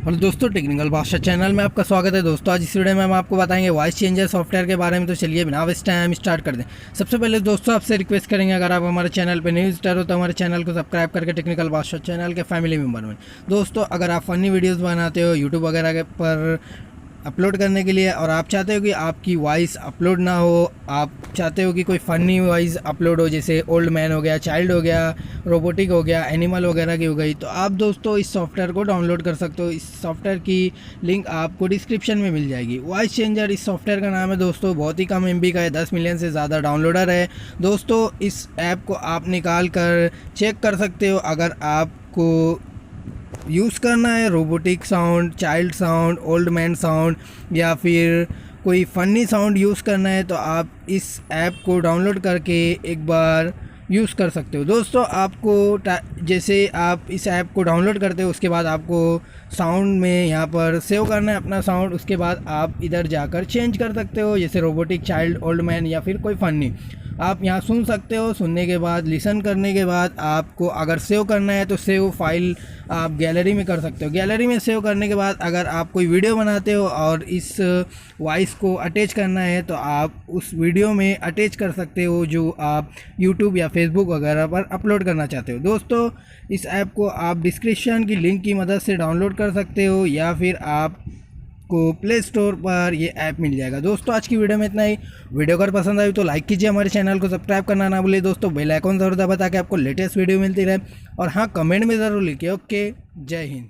और दोस्तों टेक्निकल बादशाह चैनल में आपका स्वागत है। दोस्तों आज इस वीडियो में हम आपको बताएंगे वॉइस चेंजर सॉफ्टवेयर के बारे में। तो चलिए बिना वेस्ट टाइम स्टार्ट कर दें। सबसे पहले दोस्तों आपसे रिक्वेस्ट करेंगे, अगर आप हमारे चैनल पर न्यू विजिटर हो तो हमारे चैनल को सब्सक्राइब करके टेक्निकल बादशाह चैनल के फैमिली मेम्बर बने। दोस्तों अगर आप फनी वीडियोज़ बनाते हो यूट्यूब वगैरह के पर अपलोड करने के लिए और आप चाहते हो कि आपकी वॉइस अपलोड ना हो, आप चाहते हो कि कोई फ़नी वॉइस अपलोड हो, जैसे ओल्ड मैन हो गया, चाइल्ड हो गया, रोबोटिक हो गया, एनिमल वगैरह की हो गई, तो आप दोस्तों इस सॉफ्टवेयर को डाउनलोड कर सकते हो। इस सॉफ्टवेयर की लिंक आपको डिस्क्रिप्शन में मिल जाएगी। वॉइस चेंजर इस सॉफ्टवेयर का नाम है दोस्तों, बहुत ही कम MB का है, 10 मिलियन से ज़्यादा डाउनलोडर है। दोस्तों इस ऐप को आप निकाल कर चेक कर सकते हो। अगर आपको यूज़ करना है robotic sound, child sound, old man sound या फिर कोई फ़नी साउंड यूज़ करना है तो आप इस ऐप को डाउनलोड करके एक बार यूज़ कर सकते हो। दोस्तों आपको जैसे आप इस ऐप को डाउनलोड करते हो उसके बाद आपको साउंड में यहाँ पर सेव करना है अपना साउंड। उसके बाद आप इधर जाकर चेंज कर सकते हो, जैसे रोबोटिक, चाइल्ड, ओल्ड मैन या फिर कोई फ़नी आप यहाँ सुन सकते हो। सुनने के बाद, लिसन करने के बाद आपको अगर सेव करना है तो सेव फाइल आप गैलरी में कर सकते हो। गैलरी में सेव करने के बाद अगर आप कोई वीडियो बनाते हो और इस वॉइस को अटैच करना है तो आप उस वीडियो में अटैच कर सकते हो जो आप यूट्यूब या फेसबुक वगैरह पर अपलोड करना चाहते हो। दोस्तों इस ऐप को आप डिस्क्रिप्शन की लिंक की मदद से डाउनलोड कर सकते हो या फिर आप को प्ले स्टोर पर ये ऐप मिल जाएगा। दोस्तों आज की वीडियो में इतना ही। वीडियो अगर पसंद आई तो लाइक कीजिए, हमारे चैनल को सब्सक्राइब करना ना भूलिए। दोस्तों बेल आइकन ज़रूर दबा ताकि आपको लेटेस्ट वीडियो मिलती रहे, और हाँ कमेंट में ज़रूर लिखिए। ओके, जय हिंद।